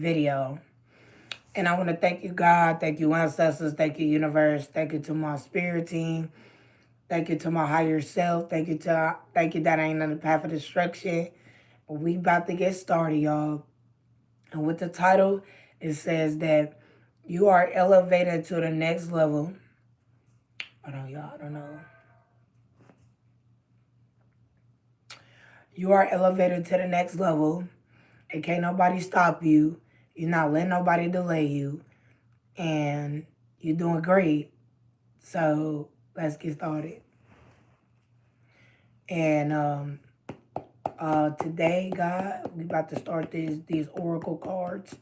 video. And I want to thank you, God. Thank you, ancestors. Thank you, universe. Thank you to my spirit team. Thank you to my higher self. Thank you that I ain't on the path of destruction. We about to get started, y'all. And with the title, it says that you are elevated to the next level. Hold on, y'all. I don't know. You are elevated to the next level. And can't nobody stop you. You're not letting nobody delay you. And you're doing great. So let's get started. And today, God, we about to start these oracle cards.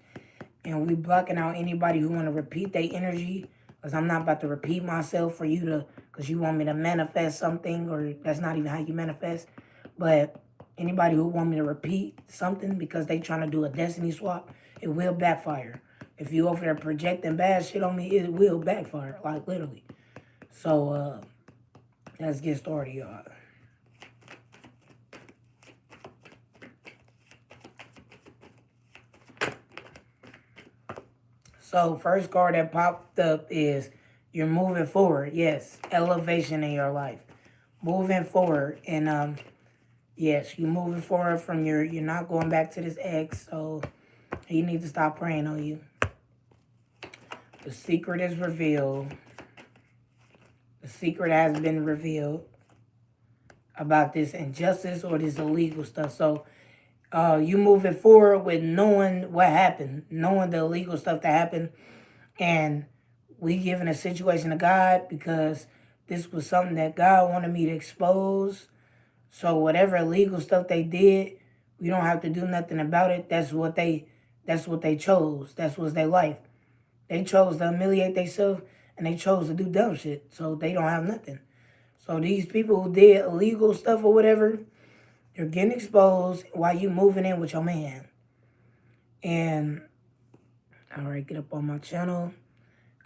And we blocking out anybody who want to repeat their energy. Because I'm not about to repeat myself for you to, because you want me to manifest something, or that's not even how you manifest. But anybody who want me to repeat something because they trying to do a destiny swap, it will backfire. If you over there projecting bad shit on me, it will backfire, like literally. So let's get started, y'all. So first card that popped up is you're moving forward. Yes, elevation in your life. Moving forward. And yes, you're moving forward from you're not going back to this ex, so you need to stop praying on you. The secret is revealed. The secret has been revealed about this injustice or this illegal stuff. So you moving forward with knowing what happened, knowing the illegal stuff that happened, and we giving a situation to God because this was something that God wanted me to expose. So whatever illegal stuff they did, we don't have to do nothing about it. That's what they chose. That's what's their life. They chose to humiliate themselves, and they chose to do dumb shit. So they don't have nothing. So these people who did illegal stuff or whatever, you're getting exposed while you moving in with your man. And, all right, get up on my channel.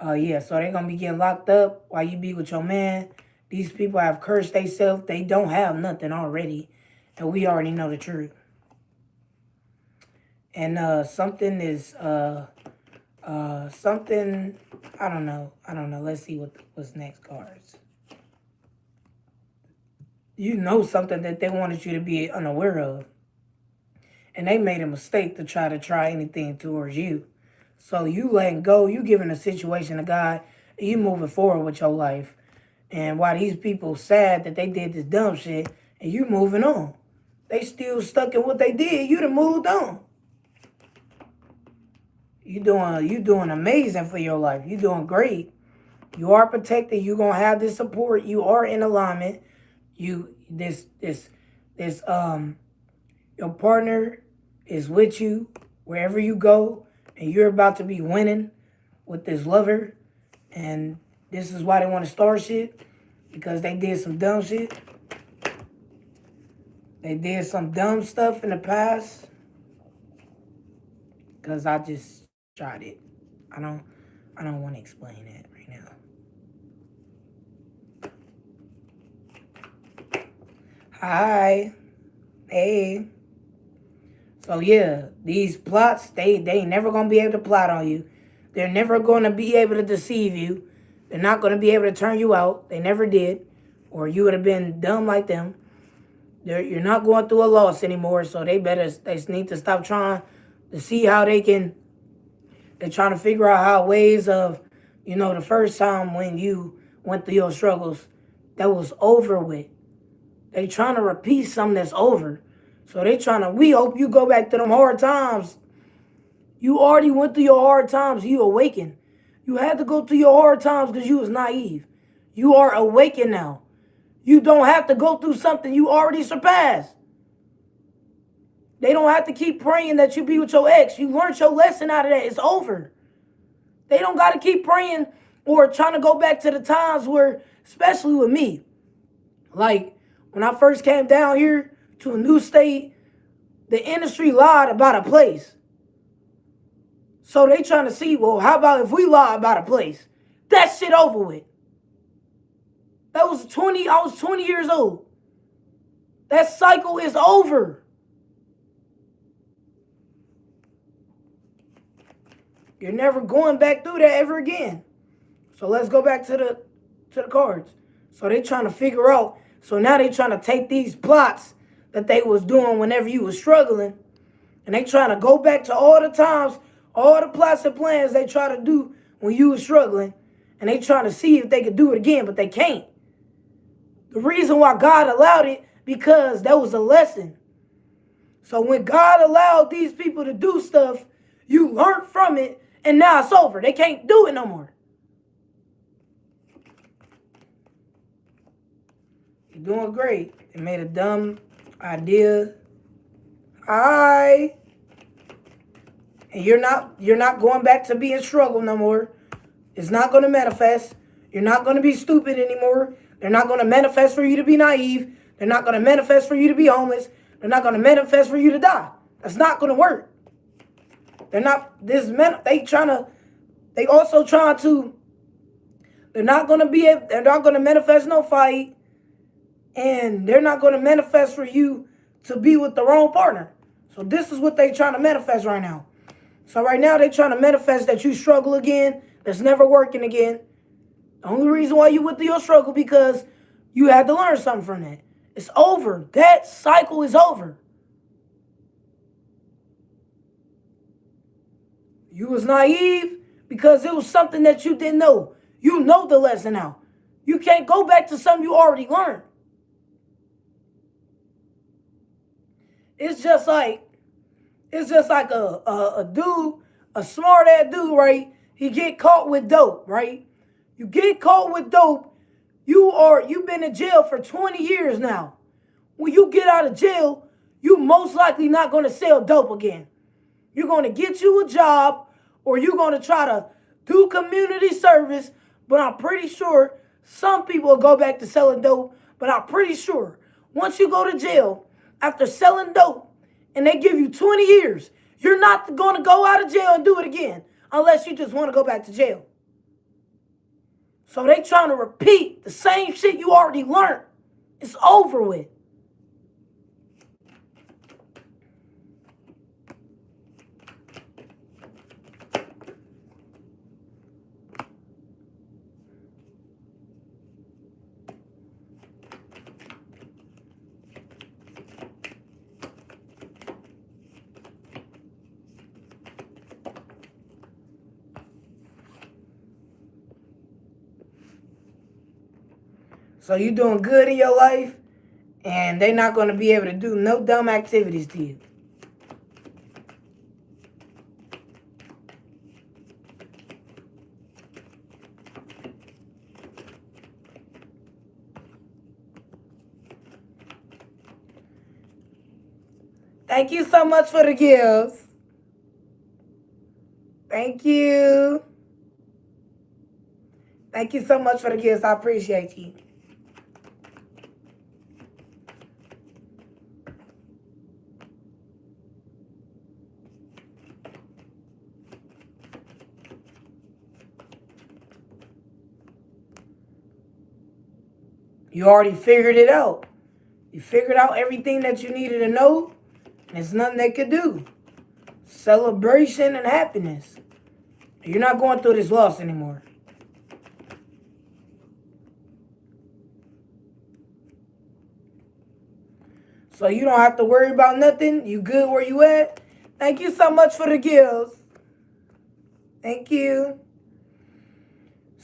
Yeah, so they're going to be getting locked up while you be with your man. These people have cursed themselves. They don't have nothing already. And we already know the truth. And something is, something, I don't know. Let's see what's next cards. You know something that they wanted you to be unaware of. And they made a mistake to try anything towards you. So you letting go, you giving a situation to God, and you moving forward with your life. And while these people sad that they did this dumb shit, and you moving on. They still stuck in what they did, you done moved on. You doing amazing for your life. You doing great. You are protected. You gonna have this support. You are in alignment. Your partner is with you wherever you go, and you're about to be winning with this lover. And this is why they want to start shit, because they did some dumb shit. They did some dumb stuff in the past. Because I just tried it. I don't want to explain that right now. Hi. Hey. So yeah, these plots, they never going to be able to plot on you. They're never going to be able to deceive you. They're not going to be able to turn you out. They never did. Or you would have been dumb like them. You're not going through a loss anymore, so they need to stop trying to see how they can. They're trying to figure out how ways of, the first time when you went through your struggles, that was over with. They trying to repeat something that's over. So we hope you go back to them hard times. You already went through your hard times. You awakened. You had to go through your hard times because you was naive. You are awakened now. You don't have to go through something you already surpassed. They don't have to keep praying that you be with your ex. You learned your lesson out of that. It's over. They don't got to keep praying or trying to go back to the times where, especially with me, like when I first came down here to a new state, the industry lied about a place. So they trying to see, well, how about if we lie about a place? That shit over with. I was 20 years old. That cycle is over. You're never going back through that ever again. So let's go back to the cards. So they trying to figure out. So now they trying to take these plots that they was doing whenever you was struggling, and they trying to go back to all the times, all the plots and plans they try to do when you was struggling, and they trying to see if they could do it again, but they can't. The reason why God allowed it, because that was a lesson. So when God allowed these people to do stuff, you learned from it, and now it's over. They can't do it no more. You're doing great. They made a dumb idea. Hi. And you're not going back to being struggle no more. It's not going to manifest. You're not going to be stupid anymore. They're not going to manifest for you to be naive. They're not going to manifest for you to be homeless. They're not going to manifest for you to die. That's not going to work. They're not they're not going to manifest no fight, and they're not going to manifest for you to be with the wrong partner. So this is what they're trying to manifest right now. So right now they're trying to manifest that you struggle again, that's never working again. The only reason why you went through your struggle because you had to learn something from that. It's over. That cycle is over. You was naive because it was something that you didn't know. You know the lesson now. You can't go back to something you already learned. It's just like a dude, a smart ass dude, right? He get caught with dope, right? You get caught with dope, you've been in jail for 20 years now. When you get out of jail, you most likely not going to sell dope again. You're going to get you a job, or you're going to try to do community service, but I'm pretty sure some people will go back to selling dope, but I'm pretty sure once you go to jail after selling dope and they give you 20 years, you're not going to go out of jail and do it again unless you just want to go back to jail. So they trying to repeat the same shit you already learned. It's over with. So you doing good in your life, and they're not going to be able to do no dumb activities to you. Thank you so much for the gifts. Thank you. Thank you so much for the gifts. I appreciate you. You already figured it out. You figured out everything that you needed to know. There's nothing they could do. Celebration and happiness. You're not going through this loss anymore. So you don't have to worry about nothing. You good where you at. Thank you so much for the gifts. Thank you.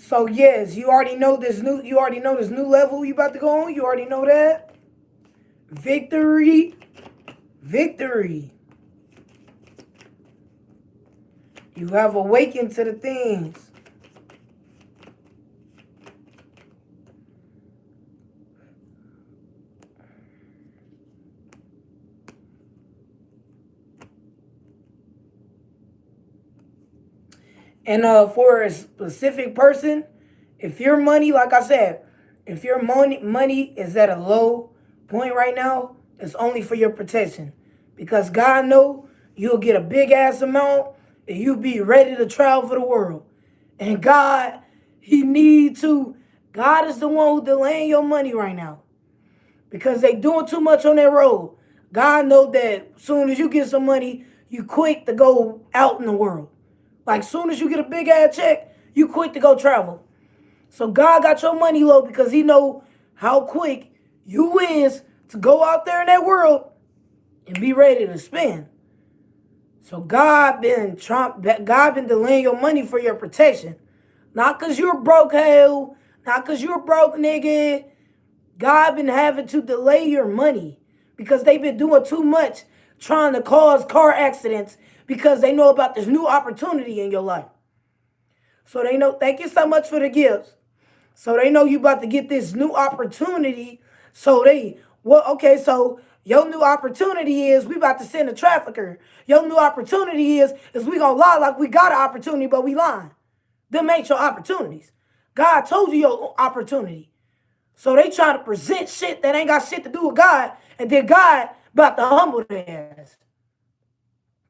So yes, you already know this new level you about to go on. You already know that. Victory. Victory. You have awakened to the things. And for a specific person, if your money, like I said, if your money is at a low point right now, it's only for your protection. Because God know you'll get a big ass amount and you'll be ready to travel the world. And God, God is the one who's delaying your money right now. Because they doing too much on that road. God know that as soon as you get some money, you quick to go out in the world. Like, soon as you get a big ass check, you quick to go travel. So God got your money low because he know how quick you is to go out there in that world and be ready to spend. So God been delaying your money for your protection. Not because you're broke, hell. Not because you're broke, nigga. God been having to delay your money because they've been doing too much trying to cause car accidents because they know about this new opportunity in your life. So they know, thank you so much for the gifts. So they know you about to get this new opportunity. So so your new opportunity is we about to send a trafficker. Your new opportunity is we gonna lie like we got an opportunity, but we lying. Them ain't your opportunities. God told you your opportunity. So they trying to present shit that ain't got shit to do with God, and then God about to humble their ass.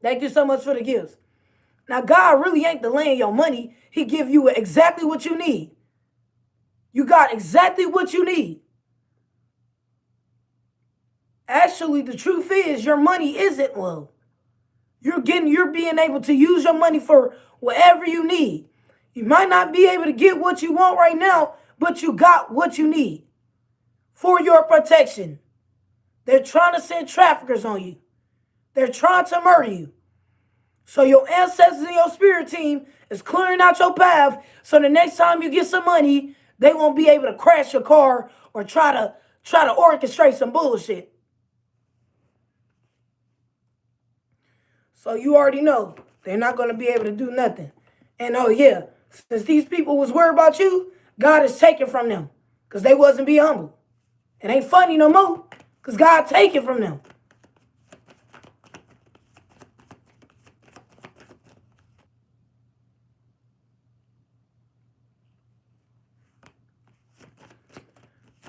Thank you so much for the gifts. Now, God really ain't delaying your money. He give you exactly what you need. You got exactly what you need. Actually, the truth is your money isn't low. You're being able to use your money for whatever you need. You might not be able to get what you want right now, but you got what you need for your protection. They're trying to send traffickers on you. They're trying to murder you. So your ancestors and your spirit team is clearing out your path so the next time you get some money, they won't be able to crash your car or try to orchestrate some bullshit. So you already know they're not going to be able to do nothing. And oh yeah, since these people was worried about you, God is taking from them because they wasn't being humble. It ain't funny no more because God taking from them.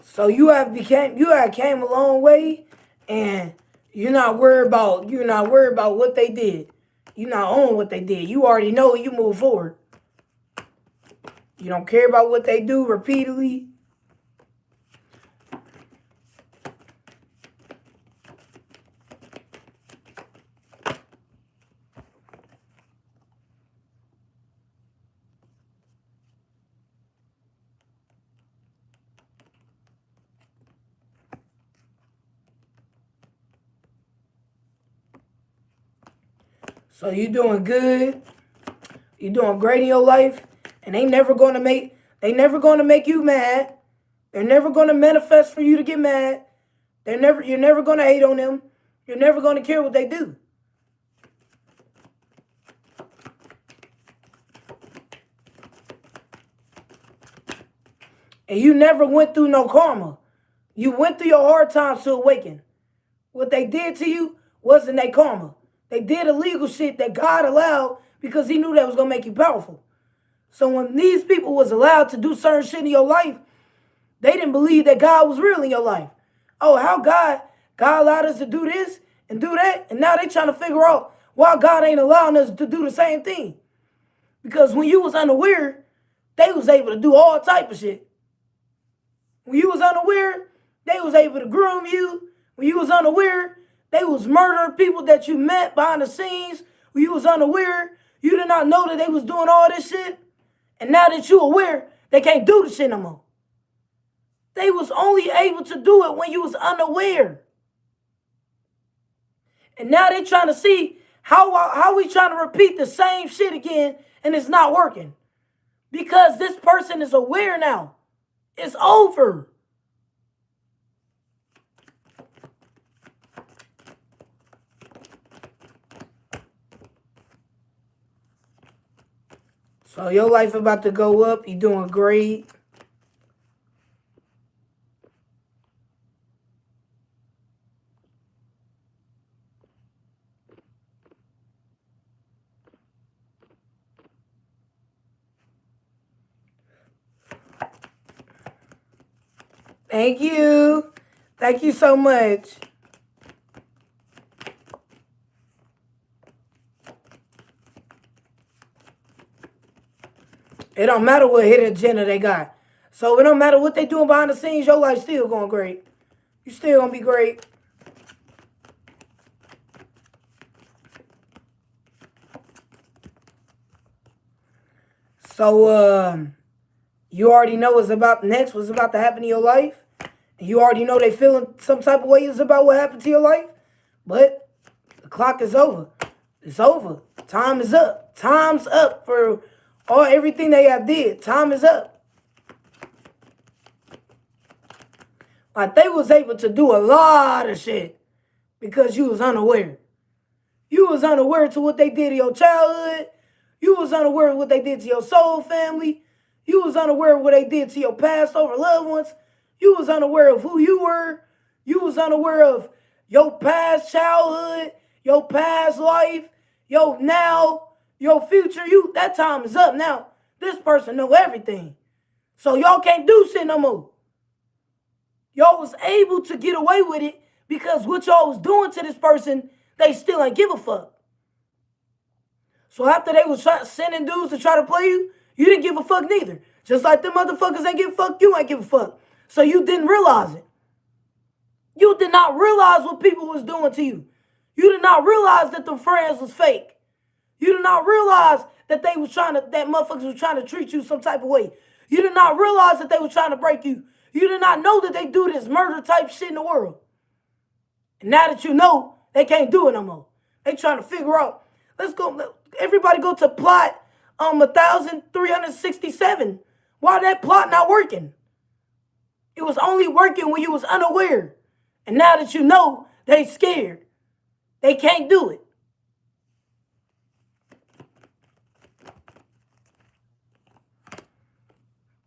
So you have came a long way, and you're not worried about what they did. You're not on what they did. You already know you move forward. You don't care about what they do repeatedly. So you're doing good. You're doing great in your life, and they never gonna make you mad. They're never gonna manifest for you to get mad. You're never gonna hate on them. You're never gonna care what they do. And you never went through no karma. You went through your hard times to awaken. What they did to you wasn't their karma. They did illegal shit that God allowed because he knew that was going to make you powerful. So when these people was allowed to do certain shit in your life, they didn't believe that God was real in your life. Oh, how God allowed us to do this and do that, and now they trying to figure out why God ain't allowing us to do the same thing. Because when you was unaware, they was able to do all type of shit. When you was unaware, they was able to groom you. When you was unaware, they was murdering people that you met behind the scenes. When you was unaware, you did not know that they was doing all this shit. And now that you aware, they can't do the shit no more. They was only able to do it when you was unaware. And now they trying to see how we trying to repeat the same shit again, and it's not working. Because this person is aware now. It's over. So your life about to go up. You're doing great. Thank you. Thank you so much. It don't matter what hidden agenda they got. So it don't matter what they doing behind the scenes, your life's still going great. You still gonna be great. So, you already know what's about to happen in your life. And you already know they feeling some type of way is about what happened to your life. But the clock is over. It's over. Time is up. Time's up for everything they have did. Time is up. Like they was able to do a lot of shit because you was unaware. You was unaware to what they did in your childhood. You was unaware of what they did to your soul family. You was unaware of what they did to your past over loved ones. You was unaware of who you were. You was unaware of your past childhood, your past life, your now, your future. That time is up now. This person know everything. So y'all can't do shit no more. Y'all was able to get away with it because what y'all was doing to this person, they still ain't give a fuck. So after they was sending dudes to try to play you, you didn't give a fuck neither. Just like them motherfuckers ain't give a fuck, you ain't give a fuck. So you didn't realize it. You did not realize what people was doing to you. You did not realize that the friends was fake. You did not realize that that motherfuckers was trying to treat you some type of way. You did not realize that they was trying to break you. You did not know that they do this murder type shit in the world. And now that you know, they can't do it no more. They trying to figure out. Let's go. Everybody go to plot 1367. Why that plot not working? It was only working when you was unaware. And now that you know, they scared. They can't do it.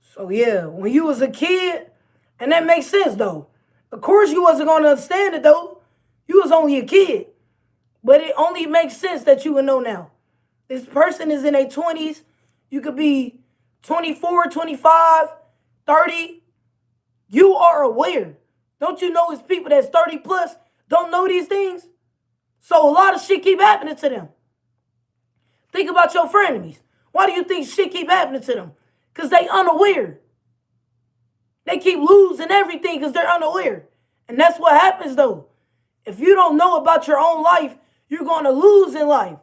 So yeah, when you was a kid, and that makes sense though. Of course you wasn't going to understand it though. You was only a kid. But it only makes sense that you would know now. This person is in their 20s. You could be 24, 25, 30. You are aware. Don't you know it's people that's 30 plus don't know these things? So a lot of shit keep happening to them. Think about your frenemies. Why do you think shit keep happening to them? Because they unaware. They keep losing everything because they're unaware. And that's what happens though. If you don't know about your own life, you're going to lose in life.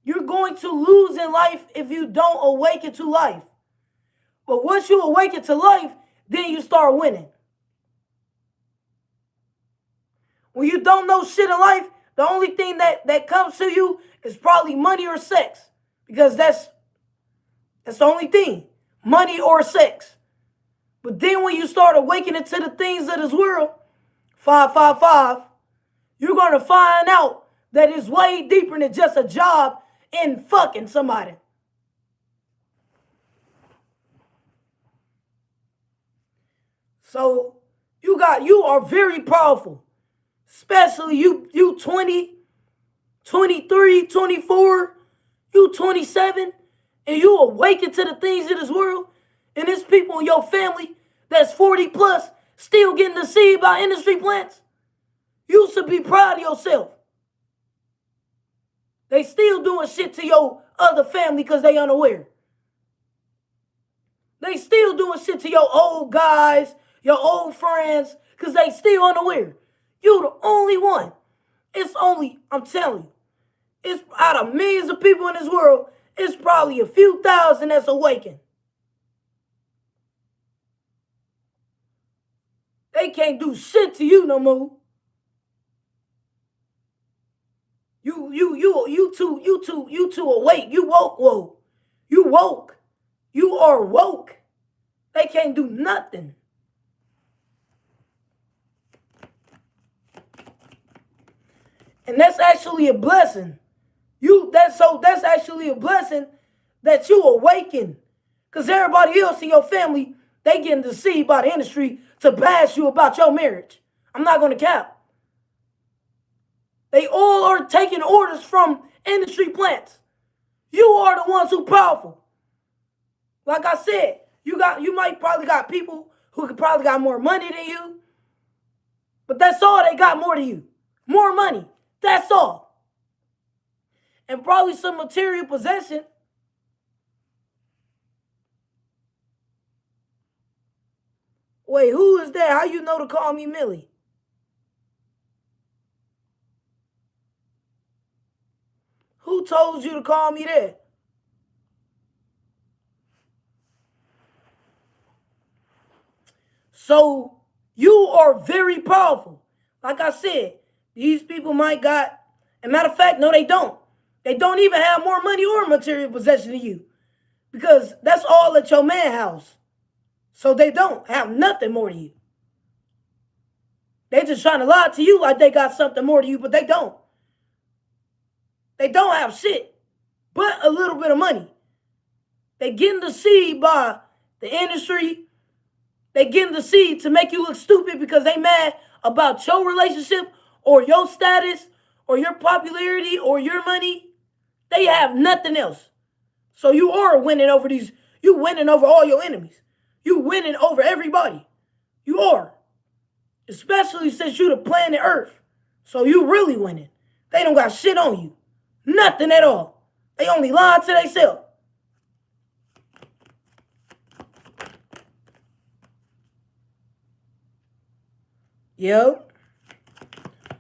You're going to lose in life if you don't awaken to life. But once you awaken to life, then you start winning. When you don't know shit in life, the only thing that comes to you is probably money or sex. Because that's the only thing. Money or sex. But then when you start awakening to the things of this world, 555, you're going to find out that it's way deeper than just a job and fucking somebody. So you are very powerful. Especially you 20, 23, 24, you 27, and you awaken to the things of this world, and there's people in your family that's 40 plus still getting deceived by industry plants. You should be proud of yourself. They still doing shit to your other family because they unaware. They still doing shit to your old guys, your old friends, because they still unaware. You the only one. I'm telling you, it's out of millions of people in this world, it's probably a few thousand that's awakened. They can't do shit to you no more. You too awake. You woke, whoa. You woke. You are woke. They can't do nothing. And that's actually a blessing. That's actually a blessing that you awaken. Because everybody else in your family, they getting deceived by the industry to bash you about your marriage. I'm not going to cap. They all are taking orders from industry plants. You are the ones who powerful. Like I said, you might probably got people who could probably got more money than you. But that's all they got more than you. More money. That's all. And probably some material possession. Wait, who is that? How you know to call me Millie? Who told you to call me that? So you are very powerful. Like I said, these people might got, a matter of fact, no, they don't. They don't even have more money or material possession than you. Because that's all at your man house. So they don't have nothing more than you. They just trying to lie to you like they got something more than you, but they don't. They don't have shit but a little bit of money. They getting deceived by the industry. They getting deceived to make you look stupid because they mad about your relationship or your status or your popularity or your money. They have nothing else. So you are winning over these. You winning over all your enemies. You winning over everybody. You are. Especially since you the planet Earth. So you really winning. They don't got shit on you. Nothing at all. They only lie to themselves. Yo.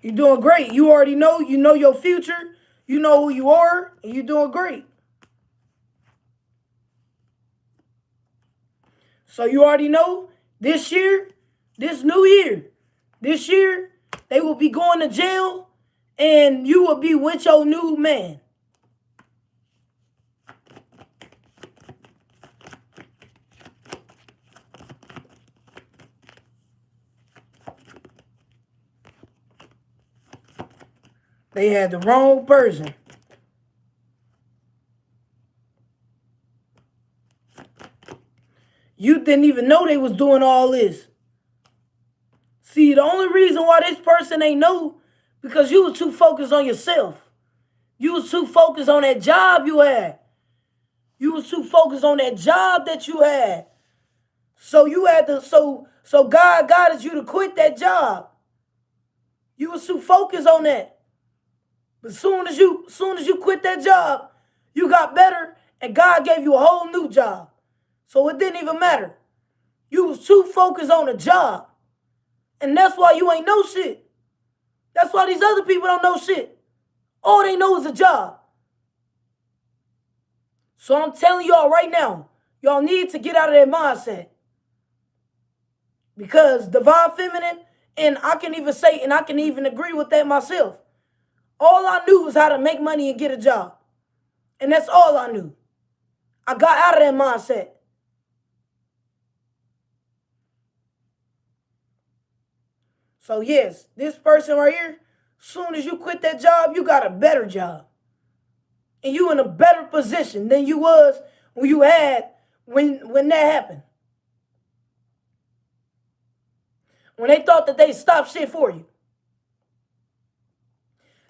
You're doing great. You already know. You know your future. You know who you are. And you're doing great. So you already know this year, this new year, this year, they will be going to jail and you will be with your new man. They had the wrong person. You didn't even know they was doing all this. See, the only reason why this person ain't know, because you was too focused on yourself. You was too focused on that job you had. You was too focused on that job that you had. So you had to, so God guided you to quit that job. You was too focused on that. But soon as you quit that job, you got better and God gave you a whole new job. So it didn't even matter. You was too focused on a job. And that's why you ain't know shit. That's why these other people don't know shit. All they know is a job. So I'm telling y'all right now, y'all need to get out of that mindset. Because divine feminine, and I can even say, and I can even agree with that myself. All I knew was how to make money and get a job. And that's all I knew. I got out of that mindset. So yes, this person right here, soon as you quit that job, you got a better job. And you in a better position than you was when you had when that happened. When they thought that they stopped shit for you.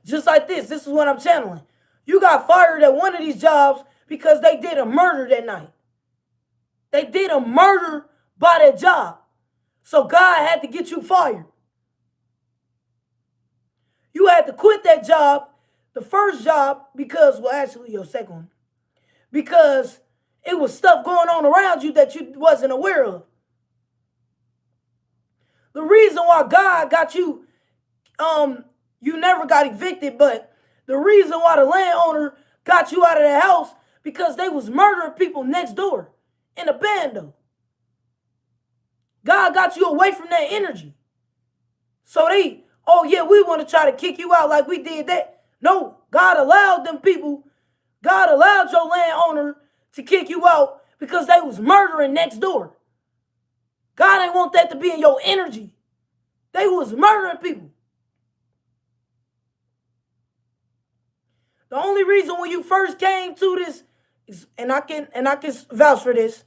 Just like this is what I'm channeling. You got fired at one of these jobs because they did a murder that night. They did a murder by that job. So God had to get you fired. You had to quit that job, the first job, because, well, actually your second one, because it was stuff going on around you that you wasn't aware of. The reason why God got you, you never got evicted, but the reason why the landowner got you out of the house, because they was murdering people next door in a bando. God got you away from that energy. So they, oh yeah, we want to try to kick you out like we did that. No, God allowed them people, God allowed your landowner to kick you out because they was murdering next door. God ain't want that to be in your energy. They was murdering people. The only reason when you first came to this is, and I can vouch for this,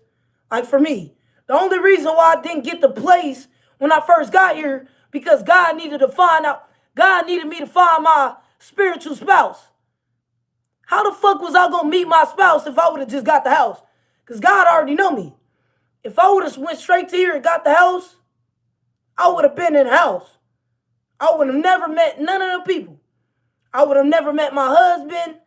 like for me, the only reason why I didn't get the place when I first got here, because God needed me to find my spiritual spouse. How the fuck was I gonna meet my spouse if I would have just got the house? Because God already know me. If I would have went straight to here and got the house, I would have been in the house. I would have never met none of the people. I would have never met my husband.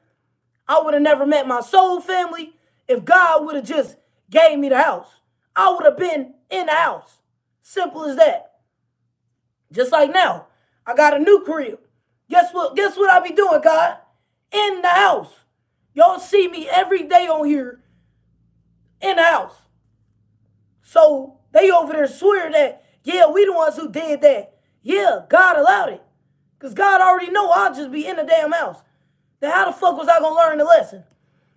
I would have never met my soul family if God would have just gave me the house. I would have been in the house. Simple as that. Just like now, I got a new crib. Guess what? Guess what I be doing, God? In the house. Y'all see me every day on here in the house. So they over there swear that, Yeah, we the ones who did that. Yeah, God allowed it. Because God already know I'll just be in the damn house. Then how the fuck was I going to learn the lesson?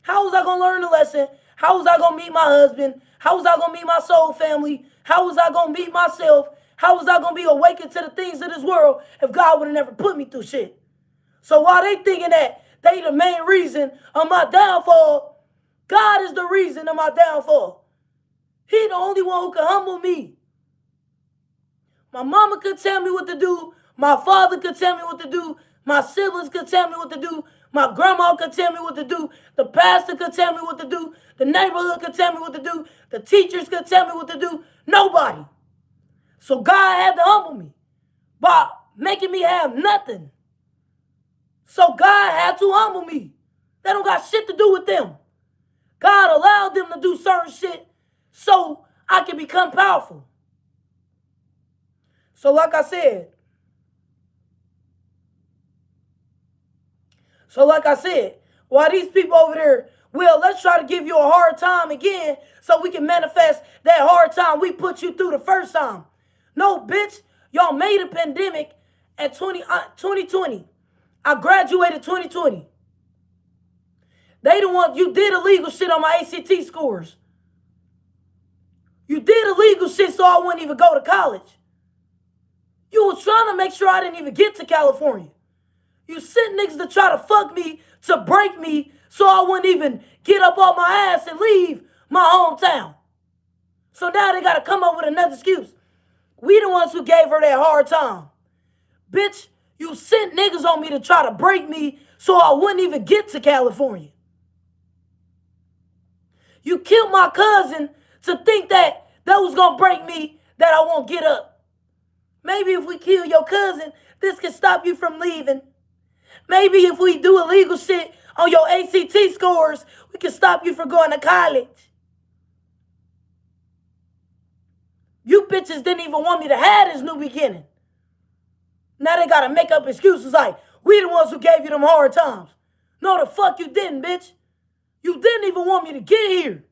How was I going to learn the lesson? How was I going to meet my husband? How was I going to meet my soul family? How was I going to meet myself? How was I going to be awakened to the things of this world if God would have never put me through shit? So while they thinking that they the main reason of my downfall, God is the reason of my downfall. He the only one who can humble me. My mama could tell me what to do. My father could tell me what to do. My siblings could tell me what to do. My grandma could tell me what to do. The pastor could tell me what to do. The neighborhood could tell me what to do. The teachers could tell me what to do. Nobody. So God had to humble me by making me have nothing. So God had to humble me. That don't got shit to do with them. God allowed them to do certain shit so I can become powerful. So like I said, while these people over there, well, let's try to give you a hard time again so we can manifest that hard time we put you through the first time. No, bitch, y'all made a pandemic at 2020. I graduated 2020. They the ones, you did illegal shit on my ACT scores. You did illegal shit so I wouldn't even go to college. You was trying to make sure I didn't even get to California. You sent niggas to try to fuck me, to break me, so I wouldn't even get up on my ass and leave my hometown. So now they got to come up with another excuse. We the ones who gave her that hard time. Bitch, you sent niggas on me to try to break me so I wouldn't even get to California. You killed my cousin to think that was going to break me, that I won't get up. Maybe if we kill your cousin, this can stop you from leaving. Maybe if we do illegal shit on your ACT scores, we can stop you from going to college. You bitches didn't even want me to have this new beginning. Now they got to make up excuses like, we the ones who gave you them hard times. No, the fuck you didn't, bitch. You didn't even want me to get here.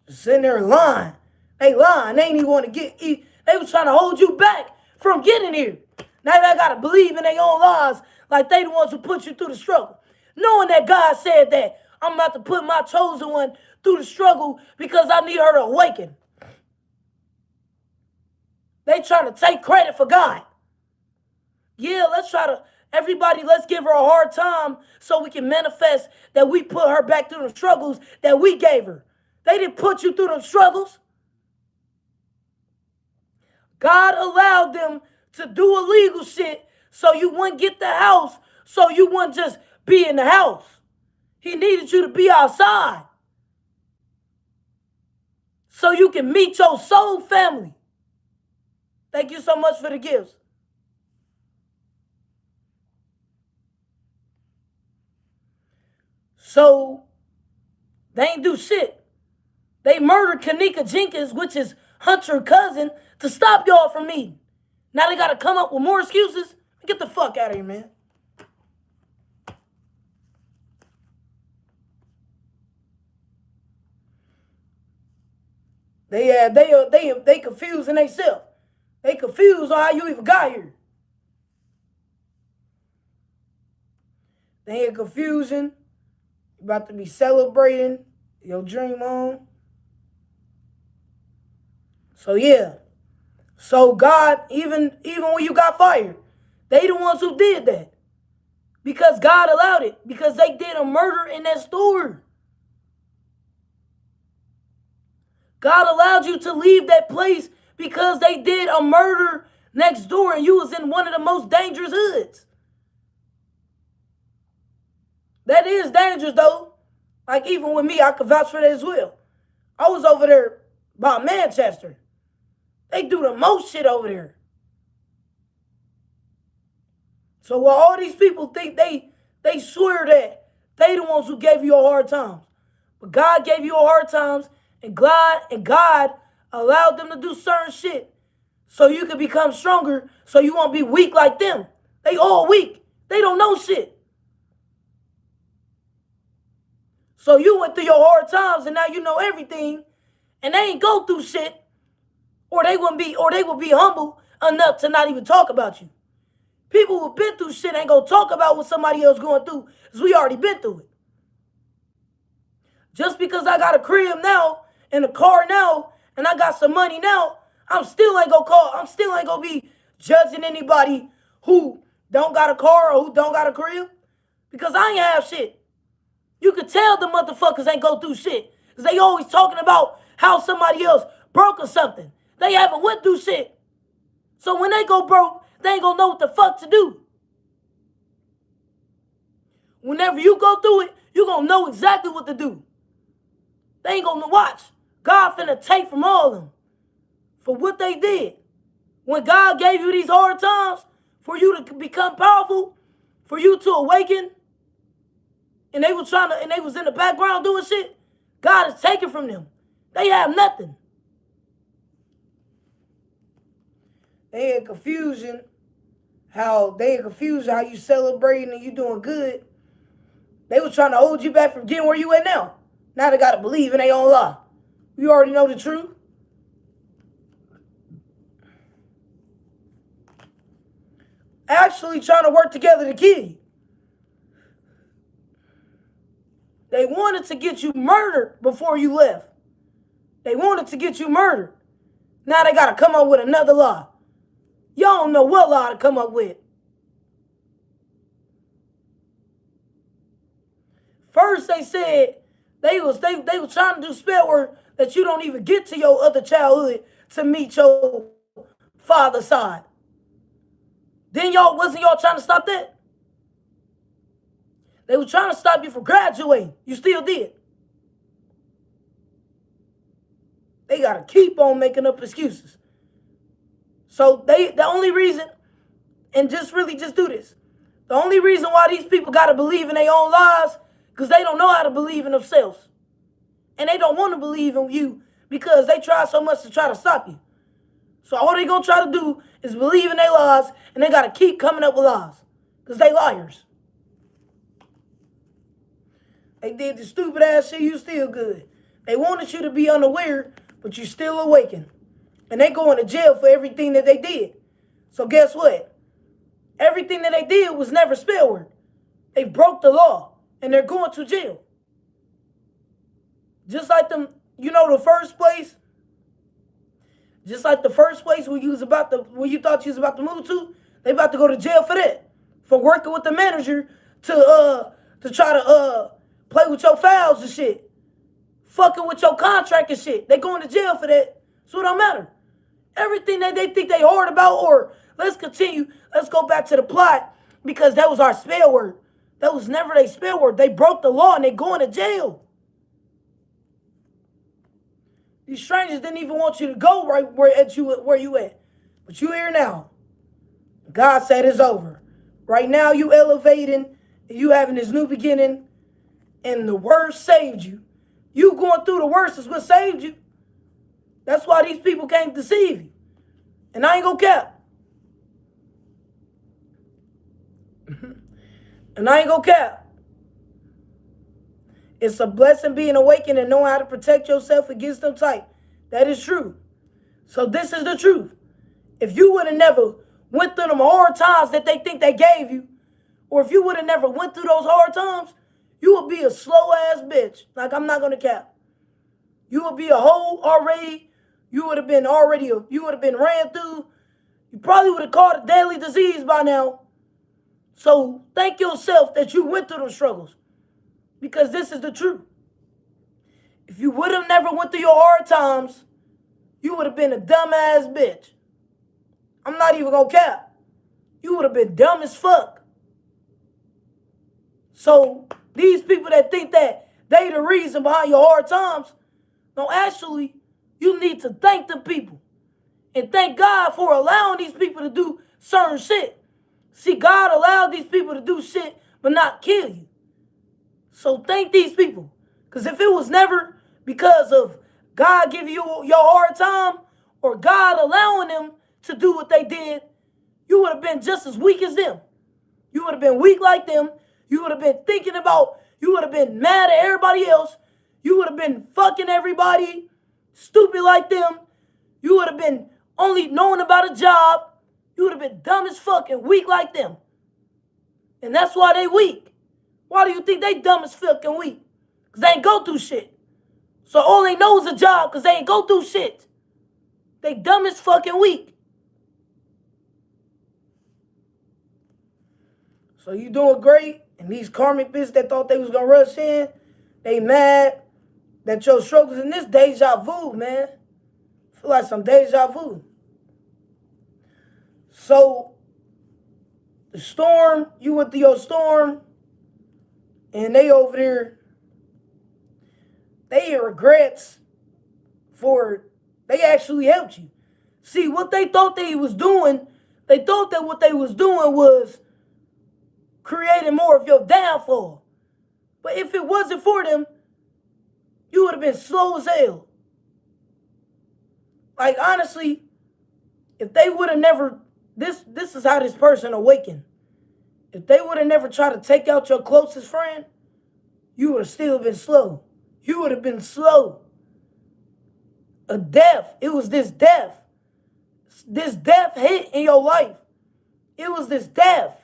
Just sitting there lying. They lying. They ain't even want to get... They was trying to hold you back from getting here. Now they got to believe in their own lies like they the ones who put you through the struggle. Knowing that God said that I'm about to put my chosen one through the struggle because I need her to awaken. They trying to take credit for God. Yeah, everybody, let's give her a hard time so we can manifest that we put her back through the struggles that we gave her. They didn't put you through the struggles. God allowed them to do illegal shit so you wouldn't get the house, so you wouldn't just be in the house. He needed you to be outside so you can meet your soul family. Thank you so much for the gifts. So they ain't do shit. They murdered Kanika Jenkins, which is Hunter's cousin, to stop y'all from meeting. Now they got to come up with more excuses. Get the fuck out of here, man. They confusing themselves. They confused on how you even got here. They in confusion. You about to be celebrating your dream on. So yeah. So God, even when you got fired, they the ones who did that. Because God allowed it. Because they did a murder in that store. God allowed you to leave that place because they did a murder next door and you was in one of the most dangerous hoods. That is dangerous though. Like even with me, I could vouch for that as well. I was over there by Manchester. They do the most shit over there. So while all these people think they swear that they the ones who gave you a hard times. But God gave you a hard times and God allowed them to do certain shit so you can become stronger so you won't be weak like them. They all weak. They don't know shit. So you went through your hard times and now you know everything, and they ain't go through shit, or they would be humble enough to not even talk about you. People who've been through shit ain't gonna talk about what somebody else going through, because we already been through it. Just because I got a crib now and a car now and I got some money now, I'm still ain't gonna be judging anybody who don't got a car or who don't got a crib, because I ain't have shit. You could tell the motherfuckers ain't go through shit, because they always talking about how somebody else broke or something. They haven't went through shit. So when they go broke, they ain't gonna know what the fuck to do. Whenever you go through it, you gonna know exactly what to do. They ain't gonna watch. God finna take from all of them for what they did. When God gave you these hard times for you to become powerful, for you to awaken, and they was in the background doing shit, God is taking from them. They have nothing. They in confusion how you celebrating and you doing good. They was trying to hold you back from getting where you at now. Now they got to believe in their own lie. You already know the truth. Actually trying to work together to kill you. They wanted to get you murdered before you left. They wanted to get you murdered. Now they got to come up with another lie. Y'all don't know what lie to come up with. First they said they was trying to do spell work that you don't even get to your other childhood to meet your father's side. Then wasn't y'all trying to stop that? They were trying to stop you from graduating. You still did. They gotta keep on making up excuses. So the only reason, and just do this. The only reason why these people gotta believe in their own lies, because they don't know how to believe in themselves. And they don't want to believe in you because they try so much to try to stop you. So all they gonna try to do is believe in their lies, and they gotta keep coming up with lies. Because they liars. They did the stupid ass shit, you still good. They wanted you to be unaware, but you still awakened. And they going to jail for everything that they did. So guess what? Everything that they did was never spell work. They broke the law, and they're going to jail. Just like them, the first place. Just like the first place where you thought you was about to move to, they about to go to jail for that. For working with the manager to try to play with your files and shit. Fucking with your contract and shit. They going to jail for that. So it don't matter. Everything that they think they hard about, or let's continue. Let's go back to the plot, because that was our spell word. That was never their spell word. They broke the law and they going to jail. These strangers didn't even want you to go right where you at. But you here now. God said it's over. Right now you elevating, and you having this new beginning, and the worst saved you. You going through the worst is what saved you. That's why these people can't deceive you. And I ain't gonna cap. And I ain't gonna cap. It's a blessing being awakened and knowing how to protect yourself against them type. That is true. So this is the truth. If you would have never went through them hard times that they think they gave you, or if you would have never went through those hard times, you would be a slow ass bitch. Like, I'm not gonna cap. You would be a hoe already. You would have been ran through. You probably would have caught a deadly disease by now. So thank yourself that you went through those struggles, because this is the truth. If you would have never went through your hard times, you would have been a dumbass bitch. I'm not even gonna cap. You would have been dumb as fuck. So these people that think that they the reason behind your hard times, no, actually, you need to thank the people. And thank God for allowing these people to do certain shit. See, God allowed these people to do shit but not kill you. So thank these people. Because if it was never because of God giving you your hard time, or God allowing them to do what they did, you would have been just as weak as them. You would have been weak like them. You would have been thinking about You would have been mad at everybody else. You would have been fucking everybody stupid like them. You would have been only knowing about a job. You would have been dumb as fuck and weak like them. And that's why they weak. Why do you think they dumb as fuck and weak? Because they ain't go through shit. So all they know is a job because they ain't go through shit. They dumb as fucking weak. So you doing great. And these karmic bitches that thought they was going to rush in, they mad that your struggles in this deja vu, man. I feel like some deja vu. So, the storm, you went through your storm, and they over there, they regrets for, they actually helped you. See, what they thought they was doing, they thought that what they was doing was creating more of your downfall. But if it wasn't for them, you would have been slow as hell. Like, honestly, if they would have never, this is how this person awakened. If they would have never tried to take out your closest friend, you would have still been slow. You would have been slow. A death. It was this death. This death hit in your life. It was this death.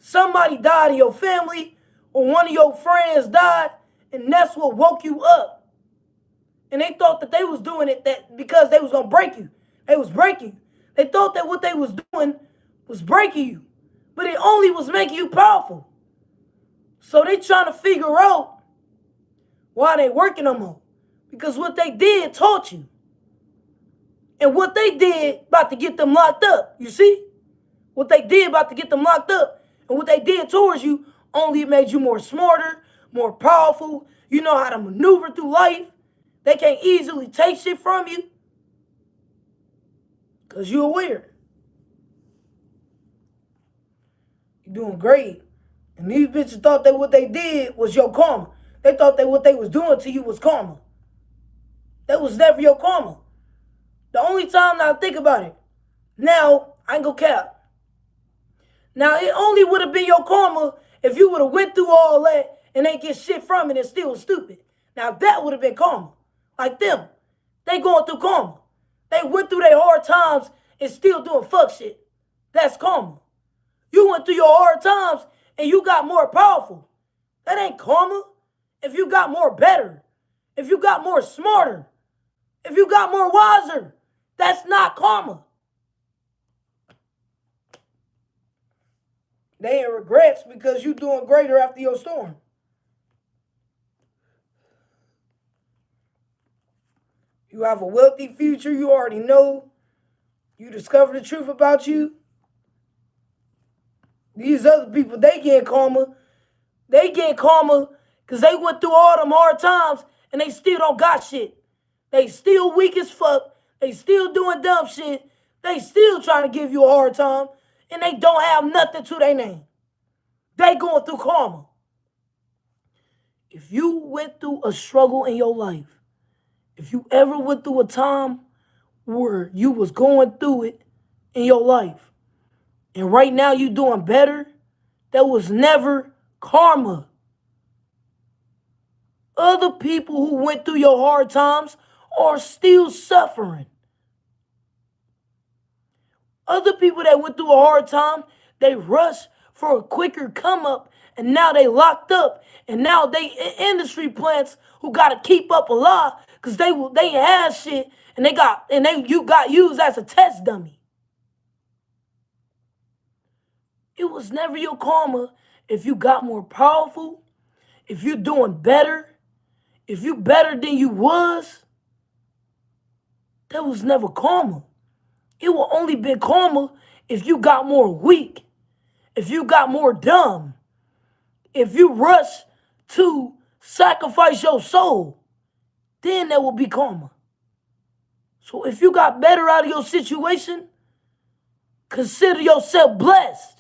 Somebody died in your family or one of your friends died, and that's what woke you up. And they thought that they was doing it that because they was going to break you. They was breaking you. They thought that what they was doing was breaking you. But it only was making you powerful. So they trying to figure out why they working no more. Because what they did taught you. And what they did about to get them locked up. You see? What they did about to get them locked up. And what they did towards you only made you more smarter, more powerful. You know how to maneuver through life. They can't easily take shit from you. Because you're aware. You're doing great. And these bitches thought that what they did was your karma. They thought that what they was doing to you was karma. That was never your karma. The only time now I think about it. Now, I ain't gonna cap. Now, it only would have been your karma if you would have went through all that and ain't get shit from it and still was stupid. Now, that would have been karma. Like them. They going through karma. They went through their hard times and still doing fuck shit. That's karma. You went through your hard times and you got more powerful. That ain't karma. If you got more better. If you got more smarter. If you got more wiser. That's not karma. They ain't regrets because you doing greater after your storm. You have a wealthy future. You already know. You discover the truth about you. These other people, they get karma. They get karma because they went through all them hard times and they still don't got shit. They still weak as fuck. They still doing dumb shit. They still trying to give you a hard time and they don't have nothing to their name. They going through karma. If you went through a struggle in your life, if you ever went through a time where you was going through it in your life, and right now you doing better, that was never karma. Other people who went through your hard times are still suffering. Other people that went through a hard time, they rushed for a quicker come up, and now they locked up, and now they industry plants who got to keep up a lot because they had shit, and you got used as a test dummy. It was never your karma if you got more powerful, if you doing better, if you better than you was. That was never karma. It will only be karma if you got more weak, if you got more dumb, if you rush to sacrifice your soul, then that will be karma. So if you got better out of your situation, consider yourself blessed.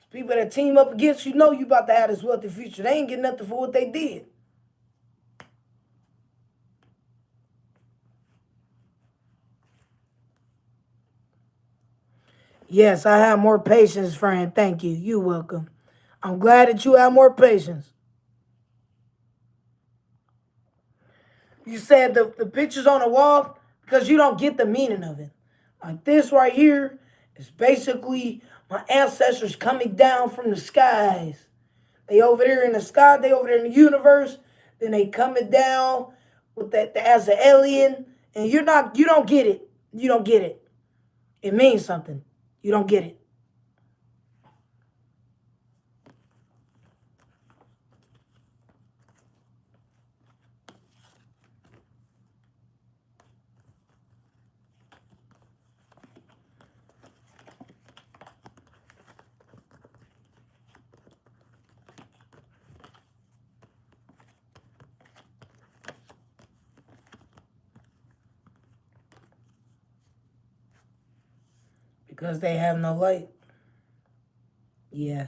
People that team up against you know you about to have this wealthy future. They ain't getting nothing for what they did. Yes, I have more patience, friend. Thank you. You're welcome. I'm glad that you have more patience. You said the pictures on the wall because you don't get the meaning of it. Like this right here is basically my ancestors coming down from the skies. They over there in the sky, they over there in the universe, then they coming down with that as an alien, and you don't get it. You don't get it. It means something. You don't get it. Because they have no light. Yeah.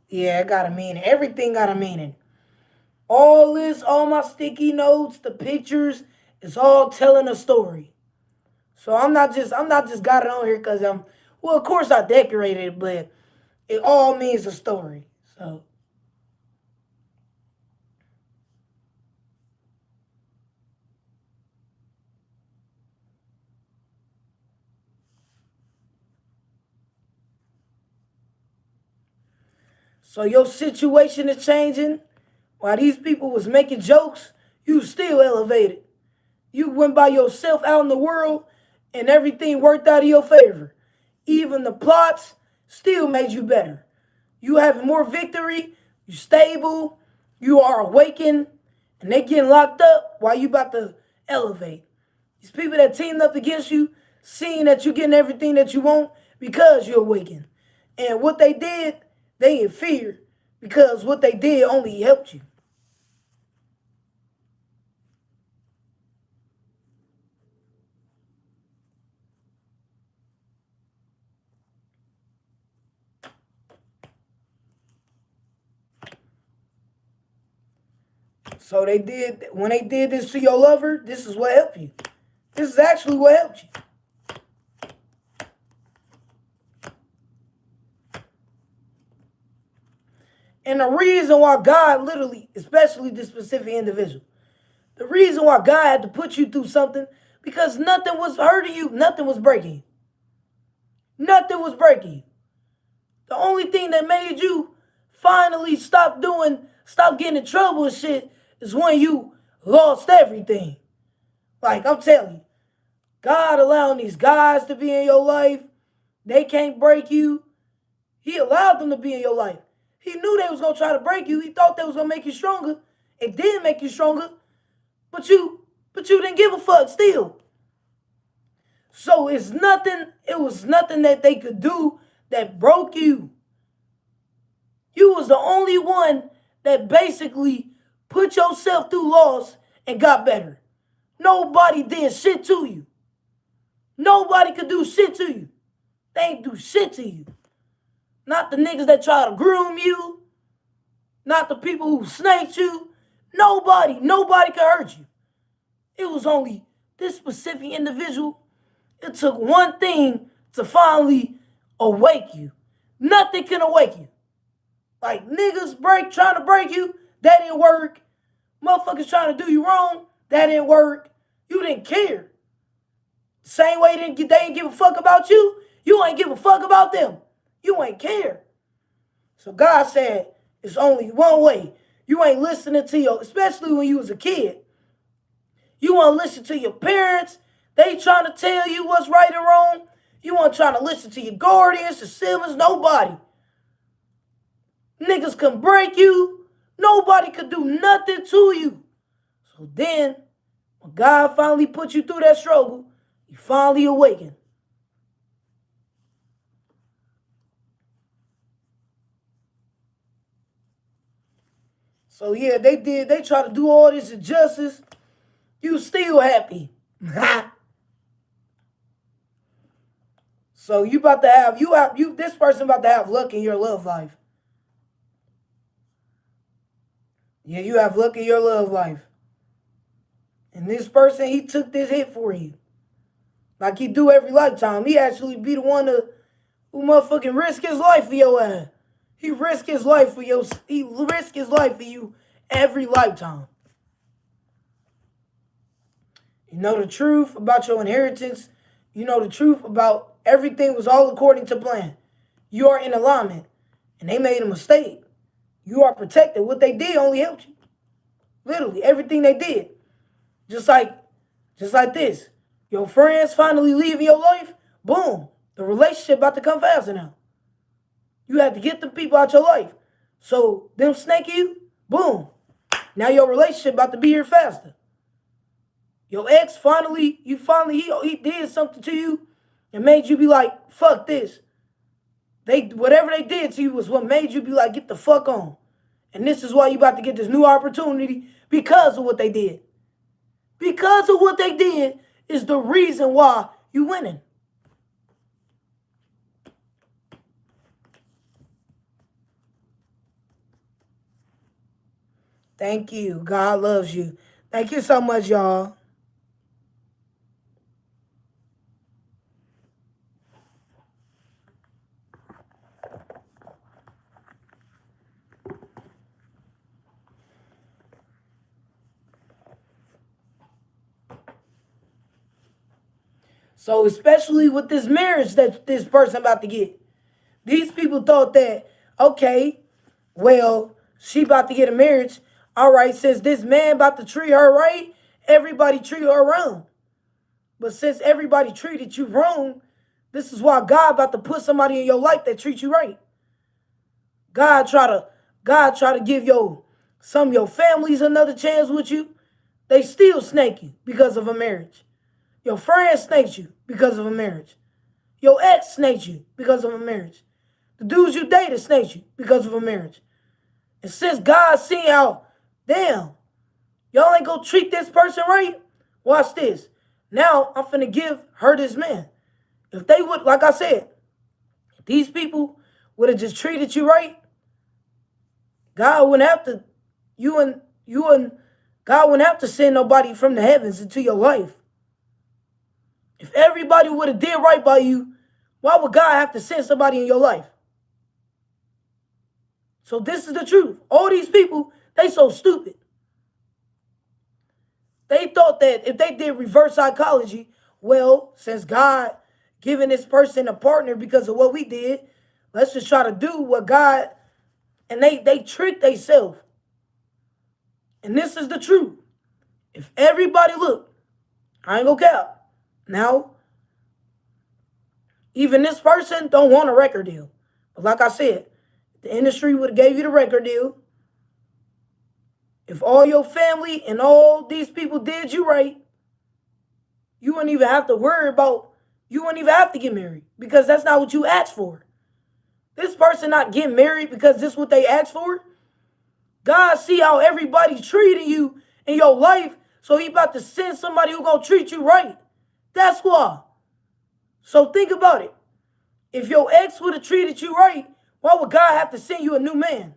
Yeah, it got a meaning. Everything got a meaning. All this, all my sticky notes, the pictures, it's all telling a story. So I'm not just got it on here because I'm well of course I decorated it, but it all means a story. So your situation is changing. While these people was making jokes, you still elevated. You went by yourself out in the world and everything worked out in your favor. Even the plots still made you better. You having more victory, you stable, you are awakened, and they getting locked up while you about to elevate. These people that teamed up against you, seeing that you getting everything that you want because you're awakened. And what they did, they in fear because what they did only helped you. So they did when they did this to your lover, this is what helped you. This is actually what helped you. And the reason why God literally, especially this specific individual, the reason why God had to put you through something, because nothing was hurting you, nothing was breaking you. Nothing was breaking you. The only thing that made you finally stop getting in trouble and shit is when you lost everything. Like I'm telling you, God allowing these guys to be in your life, they can't break you. He allowed them to be in your life. He knew they was gonna try to break you. He thought they was gonna make you stronger. It did make you stronger, but you didn't give a fuck still. So it was nothing that they could do that broke you. You was the only one that basically put yourself through loss and got better. Nobody did shit to you. Nobody could do shit to you. They ain't do shit to you. Not the niggas that try to groom you. Not the people who snaked you. Nobody could hurt you. It was only this specific individual. It took one thing to finally awake you. Nothing can awake you. Like niggas trying to break you, that didn't work. Motherfuckers trying to do you wrong, that didn't work. You didn't care. Same way they didn't give a fuck about you, you ain't give a fuck about them. You ain't care. So God said, it's only one way. You ain't listening to especially when you was a kid. You want to listen to your parents. They trying to tell you what's right and wrong. You want to try to listen to your guardians, your siblings, nobody. Niggas can break you. Nobody could do nothing to you. So then, when God finally put you through that struggle, you finally awaken. So yeah, they try to do all this injustice. You still happy. So you about to have this person about to have luck in your love life. Yeah, you have luck in your love life. And this person, he took this hit for you. Like he do every lifetime. He actually be the one who motherfucking risk his life for your ass. He risk his life for you every lifetime. You know the truth about your inheritance. You know the truth about everything was all according to plan. You are in alignment. And they made a mistake. You are protected. What they did only helped you. Literally, everything they did. Just like this. Your friends finally leaving your life. Boom. The relationship about to come faster now. You had to get them people out your life. So them snake you, boom. Now your relationship about to be here faster. Your ex he did something to you and made you be like, fuck this. Whatever they did to you was what made you be like, get the fuck on. And this is why you about to get this new opportunity because of what they did. Because of what they did is the reason why you winning. Thank you. God loves you. Thank you so much, y'all. So especially with this marriage that this person about to get. These people thought that, okay, well, she about to get a marriage. All right, since this man about to treat her right, everybody treat her wrong. But since everybody treated you wrong, this is why God about to put somebody in your life that treats you right. God try to give some of your families another chance with you. They still snake you because of a marriage. Your friend snaked you because of a marriage. Your ex snaked you because of a marriage. The dudes you dated snaked you because of a marriage. And since God seen how, damn, y'all ain't gonna treat this person right, watch this. Now I'm finna give her this man. If they would, like I said, if these people would have just treated you right, God wouldn't have to, God wouldn't have to send nobody from the heavens into your life. If everybody would have did right by you, why would God have to send somebody in your life? So this is the truth. All these people, they so stupid. They thought that if they did reverse psychology, well, since God giving this person a partner because of what we did, let's just try to do what God, and they tricked themselves. And this is the truth. If everybody look, I ain't gonna cap. Now, even this person don't want a record deal. But like I said, the industry would have gave you the record deal. If all your family and all these people did you right, you wouldn't even have to worry about, you wouldn't even have to get married because that's not what you asked for. This person not getting married because this is what they asked for. God see how everybody treating you in your life, so he about to send somebody who gonna treat you right. That's why. So think about it. If your ex would have treated you right, why would God have to send you a new man?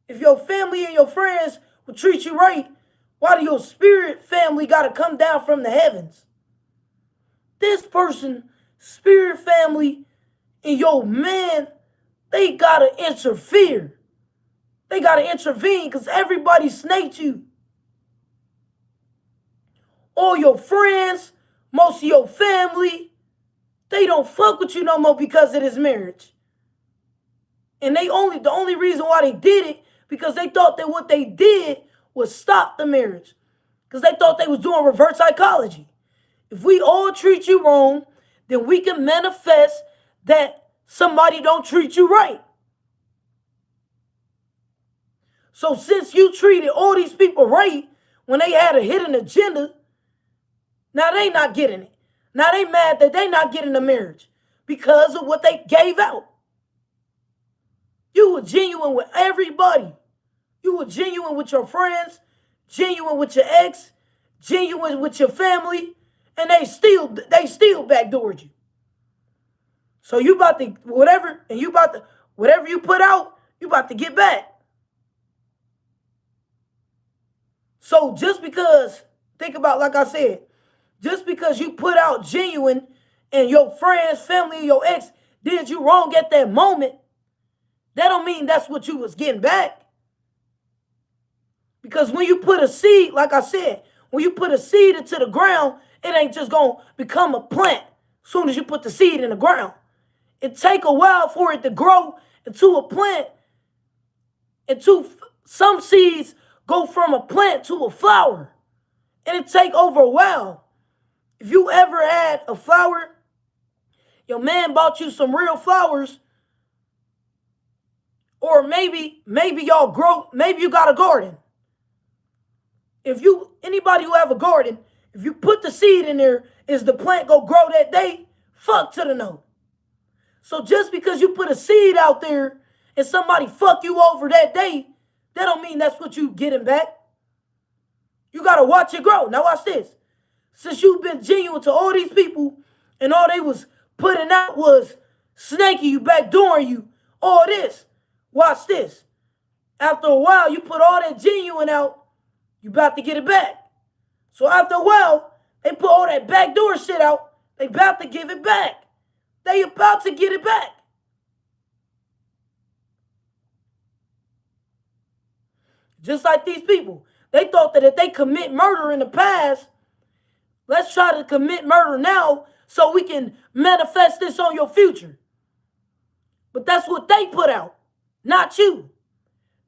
If your family and your friends would treat you right, why do your spirit family got to come down from the heavens? This person, spirit family, and your man, they got to interfere. They got to intervene because everybody snaked you. All your friends, most of your family, they don't fuck with you no more because of this marriage. And the only reason why they did it, because they thought that what they did was stop the marriage. Because they thought they was doing reverse psychology. If we all treat you wrong, then we can manifest that somebody don't treat you right. So since you treated all these people right when they had a hidden agenda, now they not getting it. Now they mad that they not getting a marriage because of what they gave out. You were genuine with everybody. You were genuine with your friends, genuine with your ex, genuine with your family, and they still backdoored you. So you about to whatever you put out, you about to get back. So just because Think about, like I said, just because you put out genuine and your friends, family, your ex did you wrong at that moment, that don't mean that's what you was getting back. Because when you put a seed, like I said, when you put a seed into the ground, it ain't just going to become a plant as soon as you put the seed in the ground. It take a while for it to grow into a plant. Some seeds go from a plant to a flower. And it take over a while. If you ever had a flower, your man bought you some real flowers, or maybe y'all grow, maybe you got a garden. Anybody who have a garden, if you put the seed in there, is the plant gonna grow that day? Fuck to the no. So just because you put a seed out there and somebody fuck you over that day, that don't mean that's what you getting back. You gotta watch it grow. Now watch this. Since you've been genuine to all these people and all they was putting out was snaking you, backdooring you, all this, watch this. After a while, you put all that genuine out, you about to get it back. So after a while, they put all that backdoor shit out, they about to give it back. They about to get it back. Just like these people. They thought that if they commit murder in the past, let's try to commit murder now so we can manifest this on your future. But that's what they put out, not you.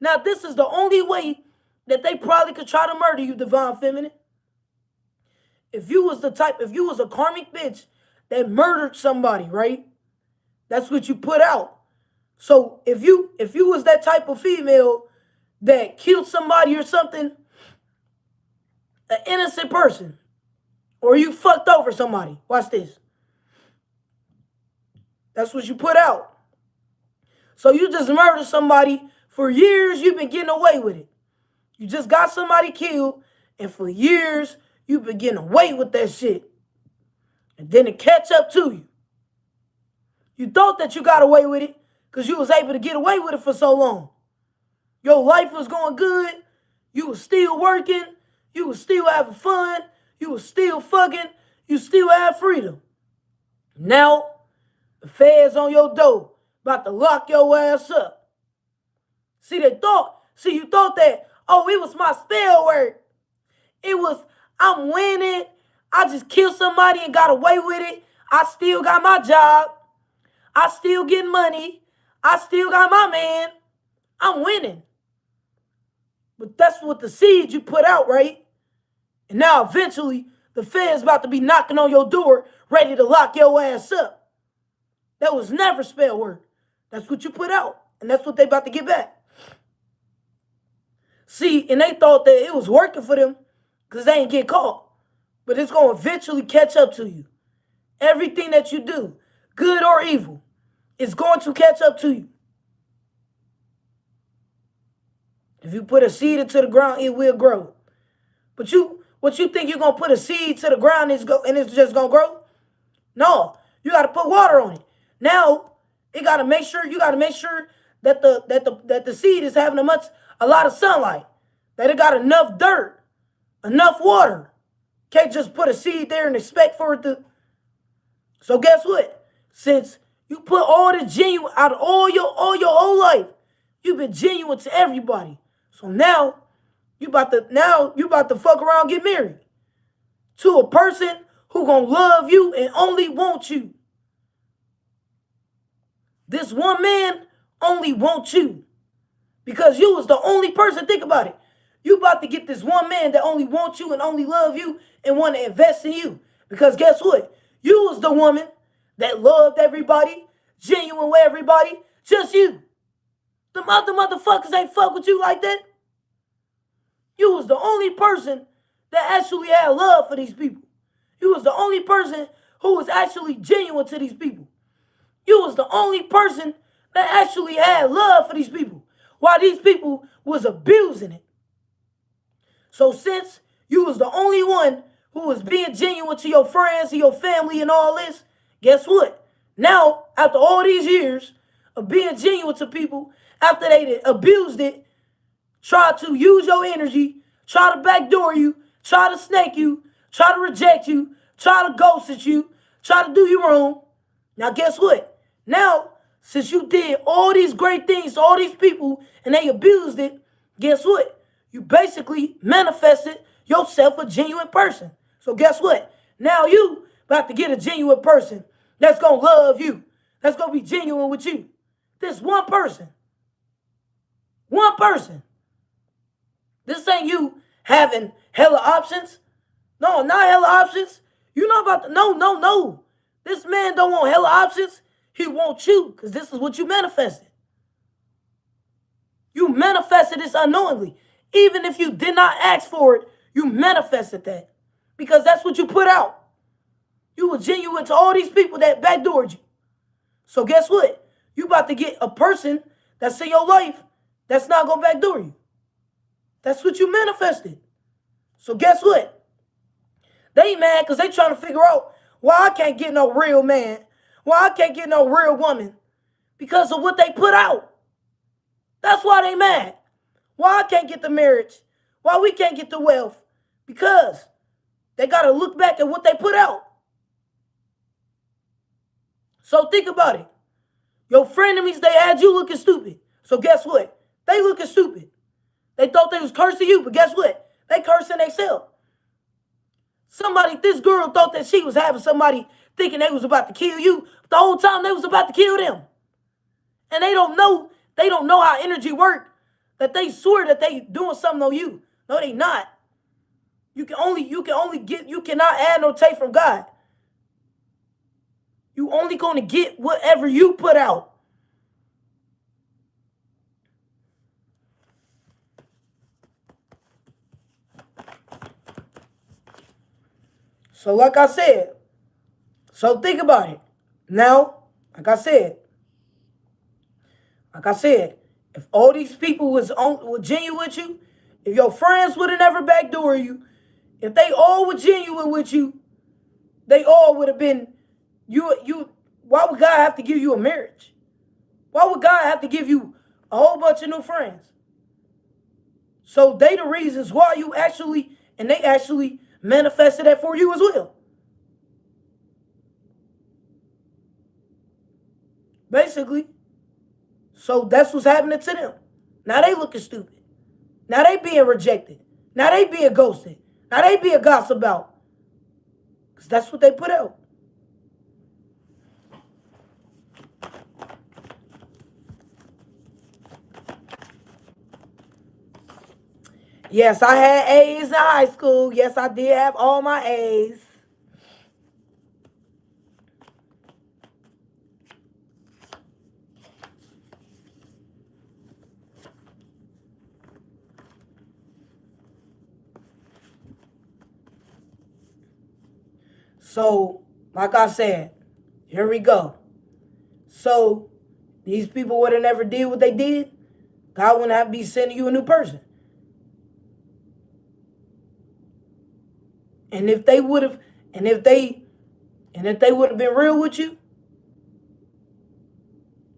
Now, this is the only way that they probably could try to murder you, Divine Feminine. If you was a karmic bitch that murdered somebody, right? That's what you put out. So if you was that type of female that killed somebody or something, an innocent person, or you fucked over somebody, watch this. That's what you put out. So you just murdered somebody. For years, you've been getting away with it. You just got somebody killed, and for years, you've been getting away with that shit. And then it catch up to you. You thought that you got away with it because you was able to get away with it for so long. Your life was going good. You was still working. You was still having fun. You was still fucking. You still had freedom. Now, the feds on your door about to lock your ass up. You thought that, oh, it was my spell work. It was, I'm winning. I just killed somebody and got away with it. I still got my job. I still get money. I still got my man. I'm winning. But that's what the seed you put out, right? And now eventually, the feds about to be knocking on your door, ready to lock your ass up. That was never spell work. That's what you put out. And that's what they about to get back. See, and they thought that it was working for them because they ain't get caught. But it's going to eventually catch up to you. Everything that you do, good or evil, is going to catch up to you. If you put a seed into the ground, it will grow. But what you think you're going to put a seed to the ground and it's just going to grow? No, you got to put water on it. Now, you got to make sure that the seed is having a lot of sunlight, that it got enough dirt, enough water. Can't just put a seed there and expect for it to. So guess what? Since you put all the genuine out of all your whole life, you've been genuine to everybody. So now you about to fuck around and get married to a person who gonna love you and only want you. This one man only wants you because you was the only person. Think about it. You about to get this one man that only wants you and only love you and want to invest in you. Because guess what? You was the woman that loved everybody, genuine with everybody, just you. The motherfuckers ain't fuck with you like that. You was the only person that actually had love for these people. You was the only person who was actually genuine to these people. You was the only person that actually had love for these people, while these people was abusing it. So since you was the only one who was being genuine to your friends, to your family and all this, guess what? Now, after all these years of being genuine to people, after they abused it, tried to use your energy, try to backdoor you, try to snake you, try to reject you, try to ghost at you, try to do you wrong. Now guess what? Now, since you did all these great things to all these people and they abused it, guess what? You basically manifested yourself a genuine person. So guess what? Now you about to get a genuine person that's going to love you, that's going to be genuine with you. This one person. One person. This ain't you having hella options. No, not hella options. You know about the, no. This man don't want hella options. He wants you because this is what you manifested. You manifested this unknowingly. Even if you did not ask for it, you manifested that because that's what you put out. You were genuine to all these people that backdoored you. So guess what? You about to get a person that's in your life that's not going to backdoor you. That's what you manifested. So guess what? They mad because they trying to figure out why I can't get no real man, why I can't get no real woman, because of what they put out. That's why they mad. Why I can't get the marriage, why we can't get the wealth, because they got to look back at what they put out. So think about it. Your frenemies, they had you looking stupid. So guess what? They looking stupid. They thought they was cursing you, but guess what? They cursing themselves. This girl thought that she was having somebody thinking they was about to kill you. The whole time they was about to kill them. And they don't know how energy work, that they swear that they doing something on you. No, they not. You cannot add no take from God. You only gonna get whatever you put out. So like I said, so think about it. Now, like I said, if all these people were genuine with you, if your friends would have never backdoor you, if they all were genuine with you, they all would have been, why would God have to give you a marriage? Why would God have to give you a whole bunch of new friends? So they the reasons why they actually manifested that for you as well. Basically. So that's what's happening to them. Now they looking stupid. Now they being rejected. Now they being ghosted. Now they being gossiped about. Because that's what they put out. Yes, I had A's in high school. Yes, I did have all my A's. So, like I said, here we go. So, these people would have never did what they did. God wouldn't have to be sending you a new person. And if they would have been real with you,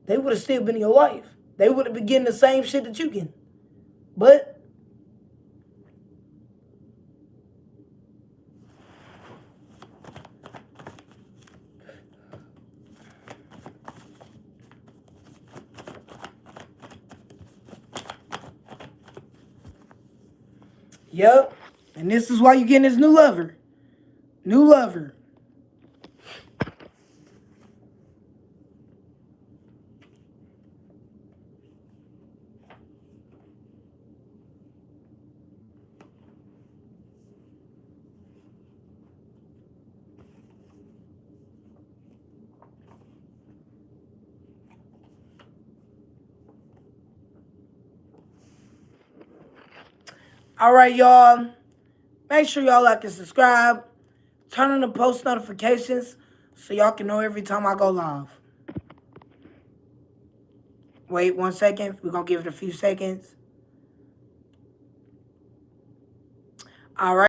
they would have still been in your life. They would have been getting the same shit that you get. But yep. And this is why you're getting this new lover. New lover. All right, y'all. Make sure y'all like and subscribe. Turn on the post notifications so y'all can know every time I go live. Wait 1 second. We're going to give it a few seconds. All right.